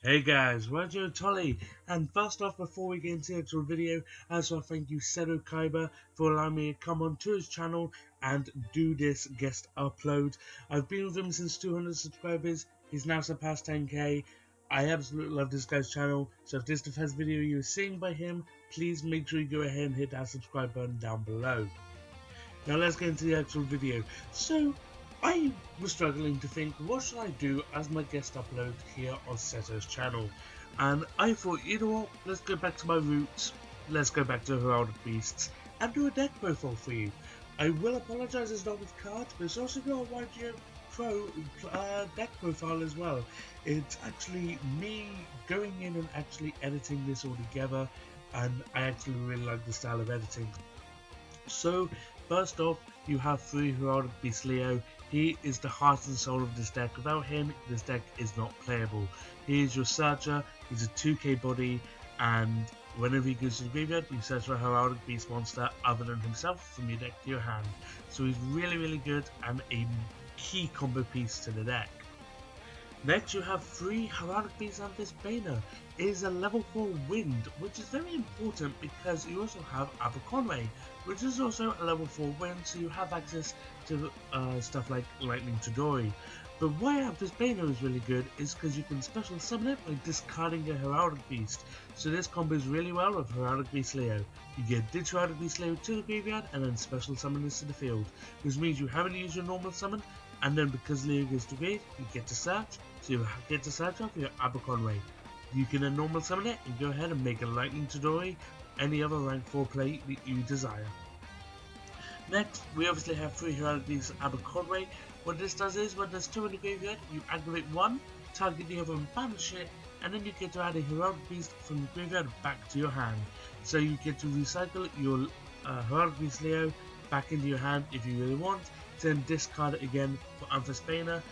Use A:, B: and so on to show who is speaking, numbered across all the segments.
A: Hey guys, YGO Tolley, and first off, before we get into the actual video, I just want to thank you Sedo Kaiba for allowing me to come onto his channel and do this guest upload. I've been with him since 200 subscribers, he's now surpassed 10k. I absolutely love this guy's channel, so if this is the first video you're seeing by him, please make sure you go ahead and hit that subscribe button down below. Now let's get into the actual video. So, I was struggling to think what should I do as my guest upload here on Seto's channel, and I thought, you know what, let's go back to my roots, let's go back to Heraldic Beasts and do a deck profile for you. I will apologise it's not with cards, but it's also got a YGO Pro deck profile as well. It's actually me going in and actually editing this all together, and I actually really like the style of editing. So, first off, you have 3 Heraldic Beast Leo. He is the heart and soul of this deck. Without him, this deck is not playable. He is your searcher, he's a 2k body, and whenever he goes to the graveyard, you search for a Heraldic Beast monster other than himself from your deck to your hand. So he's really good and a key combo piece to the deck. Next, you have 3 Heraldic Beast Amethyst Bana. It is a level 4 wind, which is very important because you also have Aberconway, which is also a level 4 wind, so you have access to stuff like Lightning Todori. But why Amethyst Bana is really good is because you can special summon it by discarding a Heraldic Beast. So this combos really well with Heraldic Beast Leo. You get Ditch Heraldic Beast Leo to the graveyard and then special summon this to the field, which means you haven't used your normal summon, and then because Leo goes to grave, you get to search, so you get to search off your Aberconway. You can then normal summon it and go ahead and make a Lightning Todori, any other rank 4 play that you desire. Next, we obviously have 3 Heraldic Beasts Aberconway. What this does is, when there's 2 in the graveyard, you aggravate 1, target the other and banish it, and then you get to add a Heraldic Beast from the graveyard back to your hand. So you get to recycle your Heraldic Beast Leo back into your hand if you really want, then discard it again for Amethyst Bana,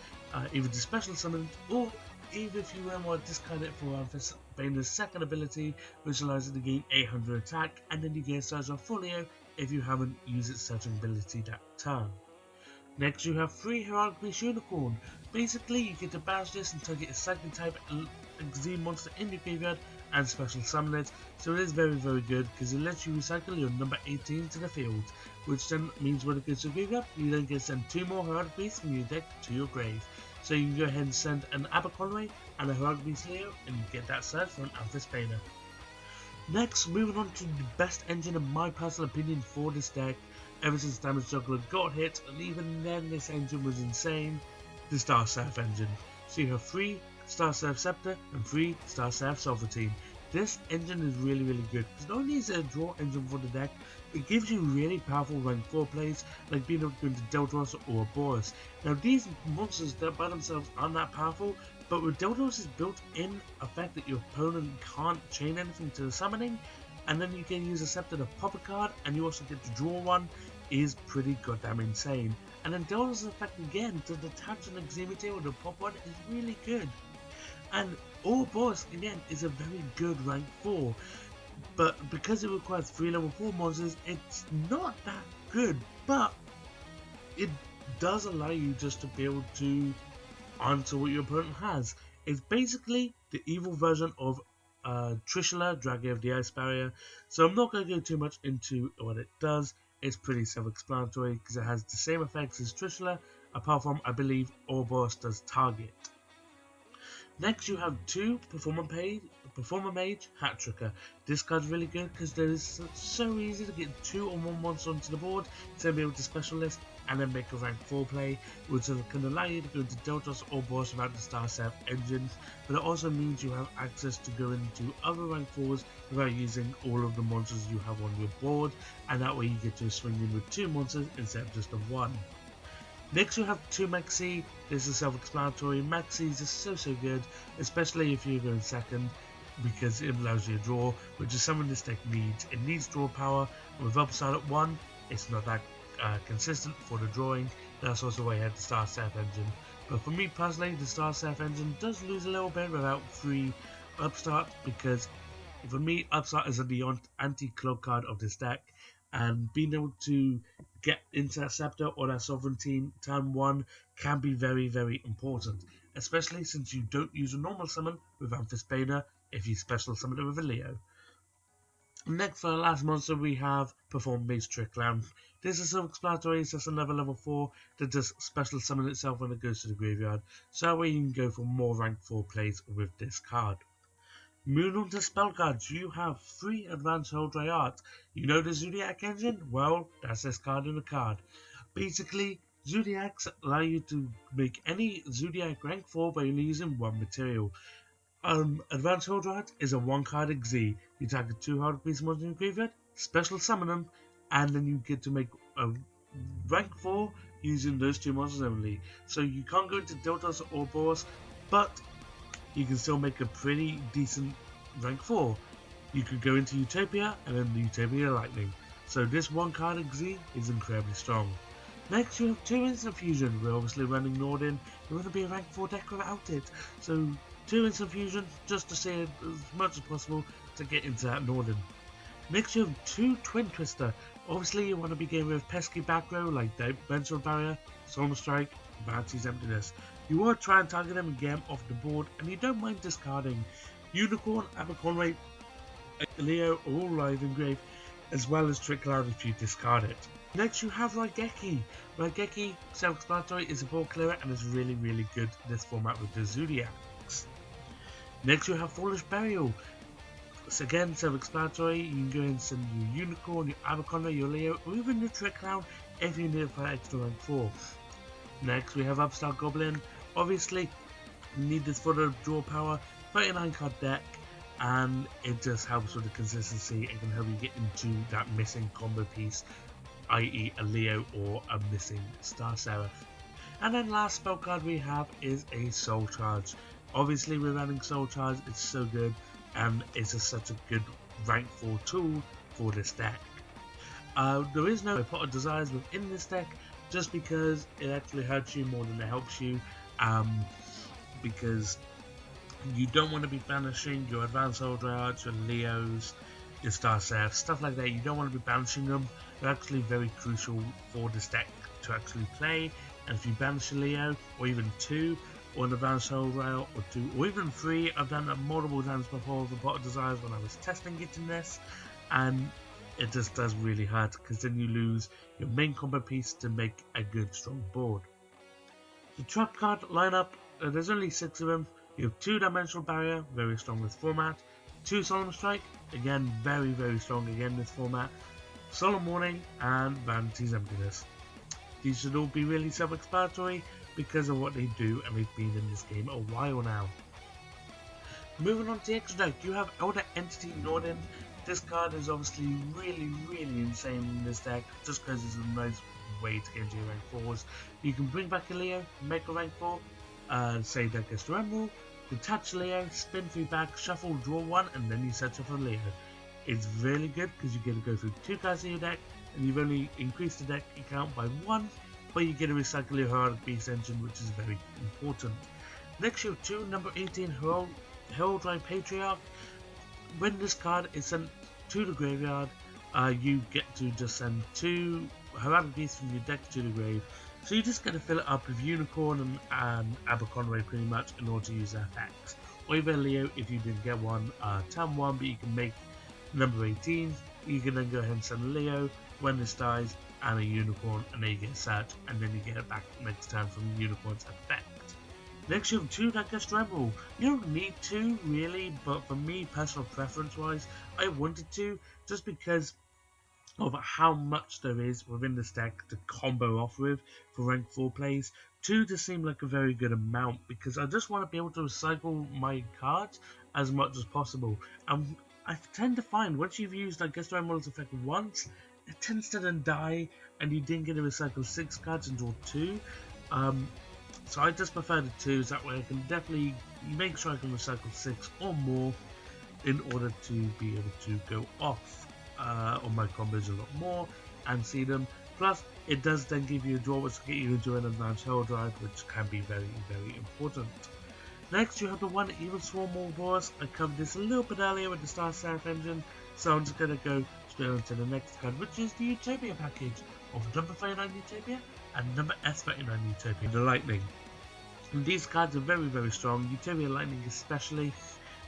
A: either to special summon it, or even if you want to discard it for Amethyst Bana's second ability, which allows it to gain 800 attack, and then you get search off for Leo if you haven't used its searching ability that turn. Next, you have 3 Heraldic Beast Unicorn. Basically, you get to banish this and target a second type Z monster in your graveyard and special summon it, so it is very good because it lets you recycle your number 18 to the field, which then means when it goes to the graveyard, you then get to send 2 more Heraldic Beasts from your deck to your grave. So you can go ahead and send an Aberconway and a Heraldic Beast Leo and you get that search for an Amethyst Bana. Next, moving on to the best engine in my personal opinion for this deck, ever since Damage Juggler got hit, and even then this engine was insane, the Star Seraph engine. So you have 3 Star Seraph Scepter and 3 Star Seraph Sovereignty. This engine is really good, because not only is it a draw engine for the deck, it gives you really powerful rank 4 plays, like being able to go into Deltos or Boros. Now these monsters that by themselves aren't that powerful, but with Deltos' built-in effect that your opponent can't chain anything to the summoning, and then you can use a Scepter to pop a card, and you also get to draw one, is pretty goddamn insane. And then Deltos' effect again to detach an Executive or to pop one is really good. And Boros again is a very good rank 4, but because it requires 3 level 4 monsters, it's not that good, but it does allow you just to be able to answer what your opponent has. It's basically the evil version of Trishula, Dragon of the Ice Barrier, so I'm not going to go too much into what it does. It's pretty self-explanatory because it has the same effects as Trishula, apart from, I believe, Boros does target. Next, you have 2 Performer Mage, Hat Tricker. This card's really good because it is so easy to get 2 or more monsters onto the board, to be able to specialist and then make a rank 4 play, which can allow you to go into Deltos or Boros without the Star Seraph engines, but it also means you have access to go into other rank 4s without using all of the monsters you have on your board, and that way you get to swing in with 2 monsters instead of just of 1. Next you have 2 Maxi. This is self-explanatory. Maxis are so good, especially if you're going second, because it allows you to draw, which is something this deck needs. It needs draw power, and with upside at 1, it's not that consistent for the drawing. That's also why I had the Star Seraph engine. But for me personally, the Star Seraph engine does lose a little bit without 3 Upstart, because for me, Upstart is the anti-cloak card of this deck, and being able to get into that Scepter or that Sovereignty turn 1 can be very important. especially since you don't use a normal summon with Amphisbaena if you special summon it with a Leo. Next, for the last monster, we have Perform-based Trick Clown. This is self-explanatory, it's just another level 4 that just special summon itself when it goes to the graveyard, so that way you can go for more rank 4 plays with this card. Moving on to spell cards, you have 3 advanced Heraldry Art. You know the Zodiac engine? Well, that's this card in the card. Basically, Zodiacs allow you to make any Zodiac rank 4 by only using one material. Advanced Heraldry Art is a 1-card XZ. You target 2 hard piece monsters in your graveyard, special summon them, and then you get to make a rank 4 using those 2 monsters only. So you can't go into Deltas or Boros, but you can still make a pretty decent rank 4. You could go into Utopia and then Utopia Lightning. So this 1-card XZ is incredibly strong. Next, you have 2 Instant Fusion. We're obviously running Norden. You want to be a rank 4 deck without it. So 2 Instant Fusion just to say as much as possible to get into that Norden. Next, you have 2 Twin Twister. Obviously, you want to be getting rid of pesky back row like Dimensional Barrier, Solar Strike, Vanity's Emptiness. You want to try and target them and get them off the board, and you don't mind discarding. Unicorn, Aberconway, Leo are all live in grave, as well as Trick Cloud if you discard it. Next, you have Raigeki. Raigeki, self-explanatory, is a board clearer and is really good in this format with the Zodiacs. Next, you have Foolish Burial. So again, self-explanatory, you can go and send your Unicorn, your Aberconway, your Leo, or even your Trick Cloud if you need it for extra rank 4. Next, we have Upstart Goblin. Obviously, you need this for the draw power, 39 card deck, and it just helps with the consistency and can help you get into that missing combo piece, i.e. a Leo or a missing Star Seraph. And then last spell card we have is a Soul Charge. Obviously, with adding Soul Charge, it's so good, and it's just such a good rank 4 tool for this deck. There is no Pot of Desires within this deck, just because it actually hurts you more than it helps you, because you don't want to be banishing your Advanced Heraldry Arts, your Leos, your Star Seraphs, stuff like that. You don't want to be banishing them. They're actually very crucial for this deck to actually play, and if you banish a Leo, or even 2, or an Advanced Heraldry Art, or 2, or even 3, I've done that multiple times before with the Pot of Desires when I was testing it in this, and it just does really hurt, because then you lose your main combo piece to make a good strong board. The trap card lineup, there's only 6 of them. You have 2 Dimensional Barrier, very strong in this format, 2 Solemn Strike, again very strong again in this format, Solemn Warning, and Vanity's Emptiness. These should all be really self-explanatory because of what they do, and they've been in this game a while now. Moving on to the extra deck, you have Elder Entity Norden. This card is obviously really insane in this deck, just because it's a nice way to get into your rank 4s. You can bring back a Leo, make a rank 4, say that gets to Emerald, detach Leo, spin 3 back, shuffle, draw 1, and then you set up a Leo. It's really good because you get to go through 2 cards in your deck, and you've only increased the deck count by 1, but you get to recycle your Heraldic Beast engine, which is very important. Next, you have 2 number 18 Heraldry Patriarch. When this card is sent to the graveyard, you get to just send 2 Heraldic Beasts from your deck to the grave. So you just get to fill it up with Unicorn and Aberconway pretty much in order to use their effects. Or even Leo if you didn't get one turn 1, but you can make number 18. You can then go ahead and send Leo when this dies and a Unicorn, and then you get Search, and then you get it back next turn from Unicorn's effect. Next, you have 2 Digestor Emerald. You don't need to really, but for me, personal preference wise, I wanted to, just because of how much there is within this deck to combo off with for rank 4 plays. 2 just seem like a very good amount, because I just want to be able to recycle my cards as much as possible. And I tend to find once you've used Digestor Emerald's effect once, it tends to then die, and you didn't get to recycle 6 cards and draw 2. So I just prefer the 2s, that way I can definitely make sure I can recycle 6 or more in order to be able to go off on my combos a lot more and see them. Plus, it does then give you a draw which will get you into an advanced hell drive, which can be very important. Next, you have the 1 Evil Swarm Boss. I covered this a little bit earlier with the Star Seraph engine, so I'm just going to go straight on to the next card, which is the Utopia package of number 39 Utopia and number S39 Utopia, the Lightning. And these cards are very strong, Utility Lightning especially.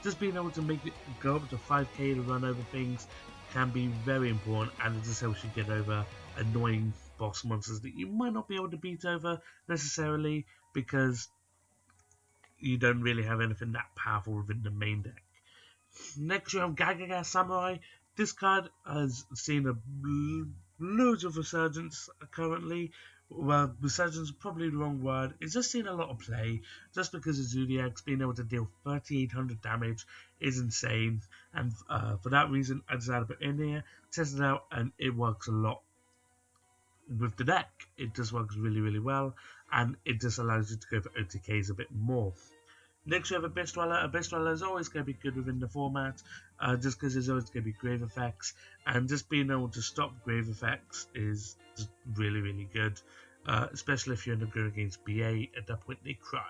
A: Just being able to make it go up to 5k to run over things can be very important, and it just helps you get over annoying boss monsters that you might not be able to beat over necessarily because you don't really have anything that powerful within the main deck. Next you have Gagaga Samurai. This card has seen loads of resurgence currently. Well, resurgence is probably the wrong word. It's just seen a lot of play, just because of Zodiac's being able to deal 3,800 damage is insane, and for that reason I decided to put it in here, test it out, and it works a lot with the deck. It just works really well, and it just allows you to go for OTKs a bit more. Next you have Abyss Dweller. Abyss Dweller is always going to be good within the format, just because there's always going to be grave effects, and just being able to stop grave effects is just really good, especially if you end up going against BA. At that point they cry.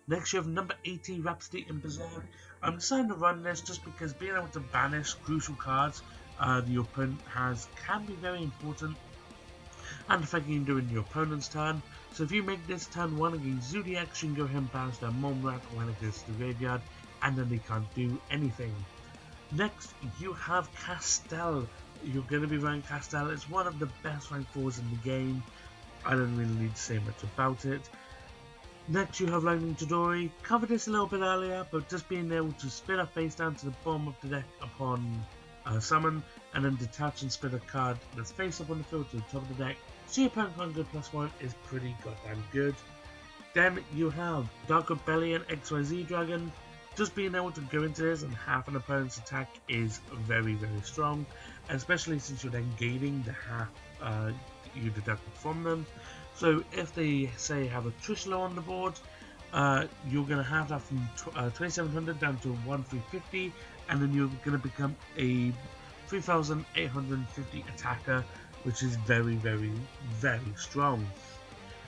A: Next you have number 80, Rhapsody in Berserk. I'm deciding to run this just because being able to banish crucial cards your opponent has can be very important, and affecting during your opponent's turn. So if you make this turn 1 against Zodiac, you can go ahead and banish their Momrat when it goes to the graveyard, and then they can't do anything. Next, you have Castel. You're going to be running Castel. It's one of the best rank 4s in the game. I don't really need to say much about it. Next, you have Lightning Chidori. Covered this a little bit earlier, but just being able to spin a face down to the bottom of the deck upon summon, and then detach and spin a card that's face up on the field to the top of the deck, so your opponent can't go +1 is pretty goddamn good. Then you have Dark Rebellion XYZ Dragon. Just being able to go into this and half an opponent's attack is very strong, especially since you're then gaining the half you deducted from them. So if they say have a Trishula on the board, you're going to have that from 2700 down to 1350, and then you're going to become a 3850 attacker, which is very strong.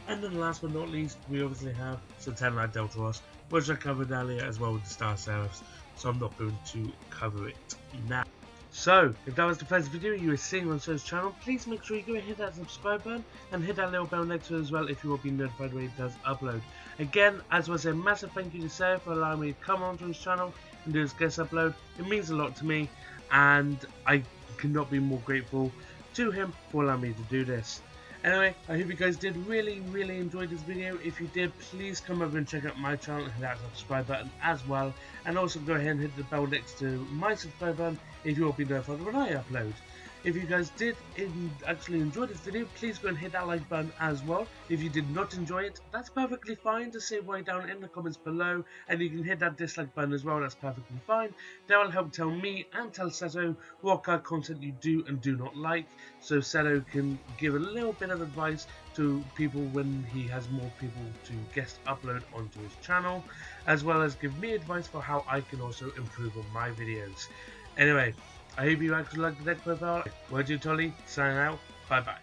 A: And then last but not least, we obviously have Satellite Deltaros, which I covered earlier as well with the Star Seraphs, so I'm not going to cover it now. So, if that was the first video you were seeing on this channel, please make sure you go and hit that subscribe button and hit that little bell next to it as well if you will be notified when it does upload. Again, as was a massive thank you to Sarah for allowing me to come onto his channel and do his guest upload. It means a lot to me, and I cannot be more grateful to him for allowing me to do this. Anyway, I hope you guys did really enjoy this video. If you did, please come over and check out my channel and hit that subscribe button as well. And also go ahead and hit the bell next to my subscribe button if you will be notified when I upload. If you guys did actually enjoy this video, please go and hit that like button as well. If you did not enjoy it, that's perfectly fine. Just say why down in the comments below, and you can hit that dislike button as well. That's perfectly fine. That will help tell me and tell Seto what kind of content you do and do not like, so Seto can give a little bit of advice to people when he has more people to guest upload onto his channel, as well as give me advice for how I can also improve on my videos. Anyway, I hope you actually liked the deck profile. YGO Tolley, signing out. Bye bye.